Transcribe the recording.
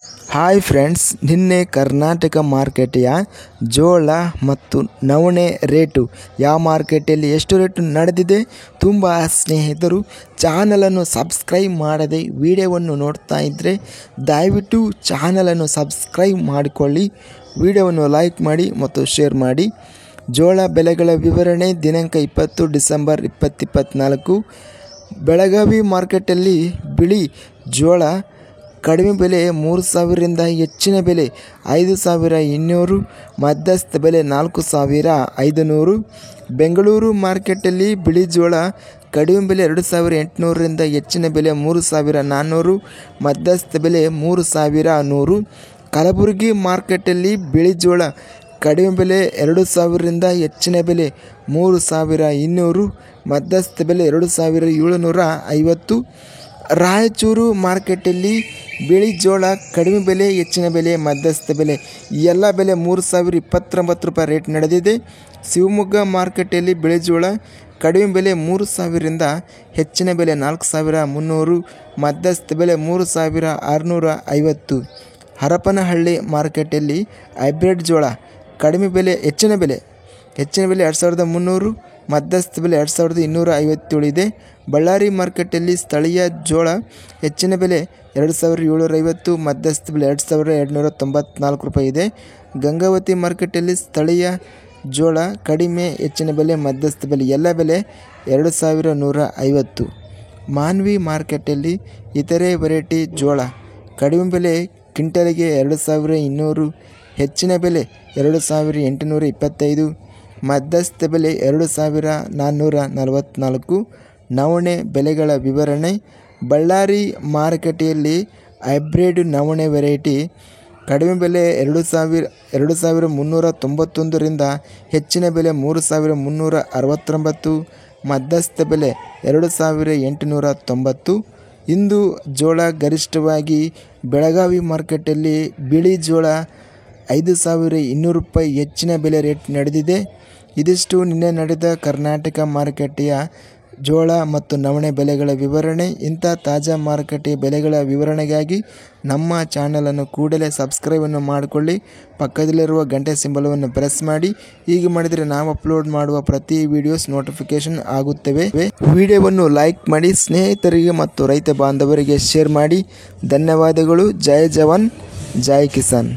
Hi friends, ನಿನ್ನೆ ಕರ್ನಾಟಕ ಮಾರ್ಕೆಟೆಯ ಜೋಳ ಮತ್ತು ನವಣೆ ರೇಟು ಯಾವ ಮಾರ್ಕೆಟಲ್ಲಿ ಎಷ್ಟು ರೇಟು ನಡೆದಿದೆ. ತುಂಬ ಸ್ನೇಹಿತರು ಚಾನಲನ್ನು ಸಬ್ಸ್ಕ್ರೈಬ್ ಮಾಡದೆ ವಿಡಿಯೋವನ್ನು ನೋಡ್ತಾ ಇದ್ದರೆ ದಯವಿಟ್ಟು ಚಾನಲನ್ನು ಸಬ್ಸ್ಕ್ರೈಬ್ ಮಾಡಿಕೊಳ್ಳಿ, ವಿಡಿಯೋವನ್ನು ಲೈಕ್ ಮಾಡಿ ಮತ್ತು ಶೇರ್ ಮಾಡಿ. ಜೋಳ ಬೆಲೆಗಳ ವಿವರಣೆ ದಿನಾಂಕ 20 ಡಿಸೆಂಬರ್ 2024. ಬೆಳಗಾವಿ ಮಾರ್ಕೆಟಲ್ಲಿ ಬಿಳಿ ಜೋಳ ಕಡಿಮೆ ಬೆಲೆ 3,000ರಿಂದ ಹೆಚ್ಚಿನ ಬೆಲೆ 5,200, ಮಧ್ಯಸ್ಥ ಬೆಲೆ 4,500. ಬೆಂಗಳೂರು ಮಾರ್ಕೆಟಲ್ಲಿ ಬಿಳಿ ಜೋಳ ಕಡಿಮೆ ಬೆಲೆ 2,800ರಿಂದ ಹೆಚ್ಚಿನ ಬೆಲೆ 3,400, ಮಧ್ಯಸ್ಥ ಬೆಲೆ 3,100. ಕಲಬುರಗಿ ಮಾರ್ಕೆಟಲ್ಲಿ ಬಿಳಿ ಜೋಳ ಕಡಿಮೆ ಬೆಲೆ 2,000ರಿಂದ ಹೆಚ್ಚಿನ ಬೆಲೆ 3,200, ಮಧ್ಯಸ್ಥ ಬೆಲೆ 2,750. ರಾಯಚೂರು ಮಾರ್ಕೆಟಲ್ಲಿ ಬಿಳಿ ಜೋಳ ಕಡಿಮೆ ಬೆಲೆ, ಹೆಚ್ಚಿನ ಬೆಲೆ, ಮಧ್ಯಸ್ಥ ಬೆಲೆ ಎಲ್ಲ ಬೆಲೆ 3,029 ರೂಪಾಯಿ ರೇಟ್ ನಡೆದಿದೆ. ಶಿವಮೊಗ್ಗ ಮಾರ್ಕೆಟಲ್ಲಿ ಬಿಳಿ ಜೋಳ ಕಡಿಮೆ ಬೆಲೆ 3,000ರಿಂದ ಹೆಚ್ಚಿನ ಬೆಲೆ 4,300, ಮಧ್ಯಸ್ಥ ಬೆಲೆ 3,650. ಹರಪನಹಳ್ಳಿ ಮಾರ್ಕೆಟಲ್ಲಿ ಹೈಬ್ರಿಡ್ ಜೋಳ ಕಡಿಮೆ ಬೆಲೆ ಹೆಚ್ಚಿನ ಬೆಲೆ 2,300, ಮಧ್ಯಸ್ಥ ಬೆಲೆ 2,257 ಇದೆ. ಬಳ್ಳಾರಿ ಮಾರ್ಕೆಟಲ್ಲಿ ಸ್ಥಳೀಯ ಜೋಳ ಹೆಚ್ಚಿನ ಬೆಲೆ 2,750, ಮಧ್ಯಸ್ಥ ಬೆಲೆ 2,294 ರೂಪಾಯಿ ಇದೆ. ಗಂಗಾವತಿ ಮಾರ್ಕೆಟಲ್ಲಿ ಸ್ಥಳೀಯ ಜೋಳ ಕಡಿಮೆ, ಹೆಚ್ಚಿನ ಬೆಲೆ, ಮಧ್ಯಸ್ಥ ಬೆಲೆ ಎಲ್ಲ ಬೆಲೆ 2,150. ಮಾನ್ವಿ ಮಾರ್ಕೆಟಲ್ಲಿ ಇತರೆ ವೆರೈಟಿ ಜೋಳ ಕಡಿಮೆ ಬೆಲೆ ಕ್ವಿಂಟಲಿಗೆ 2,200, ಹೆಚ್ಚಿನ ಬೆಲೆ 2,825, ಮಧ್ಯಸ್ಥ ಬೆಲೆ 2,444. ನವಣೆ ಬೆಲೆಗಳ ವಿವರಣೆ. ಬಳ್ಳಾರಿ ಮಾರುಕಟ್ಟೆಯಲ್ಲಿ ಹೈಬ್ರಿಡ್ ನವಣೆ ವೆರೈಟಿ ಕಡಿಮೆ ಬೆಲೆ 2,391ರಿಂದ ಹೆಚ್ಚಿನ ಬೆಲೆ 3,369, ಮಧ್ಯಸ್ಥ ಬೆಲೆ 2,890. ಇಂದು ಜೋಳ ಗರಿಷ್ಠವಾಗಿ ಬೆಳಗಾವಿ ಮಾರ್ಕೆಟಲ್ಲಿ ಬಿಳಿ ಜೋಳ 5,200 ರೂಪಾಯಿ ಹೆಚ್ಚಿನ ಬೆಲೆ ರೇಟ್ ನಡೆದಿದೆ. ಇದಿಷ್ಟು ನಿನ್ನೆ ನಡೆದ ಕರ್ನಾಟಕ ಮಾರುಕಟ್ಟೆಯ ಜೋಳ ಮತ್ತು ನವಣೆ ಬೆಲೆಗಳ ವಿವರಣೆ. ಇಂಥ ತಾಜಾ ಮಾರುಕಟ್ಟೆ ಬೆಲೆಗಳ ವಿವರಣೆಗಾಗಿ ನಮ್ಮ ಚಾನಲನ್ನು ಕೂಡಲೇ ಸಬ್ಸ್ಕ್ರೈಬನ್ನು ಮಾಡಿಕೊಳ್ಳಿ, ಪಕ್ಕದಲ್ಲಿರುವ ಗಂಟೆ ಸಿಂಬಲವನ್ನು ಪ್ರೆಸ್ ಮಾಡಿ. ಹೀಗೆ ಮಾಡಿದರೆ ನಾವು ಅಪ್ಲೋಡ್ ಮಾಡುವ ಪ್ರತಿ ವಿಡಿಯೋಸ್ ನೋಟಿಫಿಕೇಶನ್ ಆಗುತ್ತವೆ. ವಿಡಿಯೋವನ್ನು ಲೈಕ್ ಮಾಡಿ, ಸ್ನೇಹಿತರಿಗೆ ಮತ್ತು ರೈತ ಬಾಂಧವರಿಗೆ ಶೇರ್ ಮಾಡಿ. ಧನ್ಯವಾದಗಳು. ಜೈ ಜವಾನ್, ಜೈ ಕಿಸಾನ್.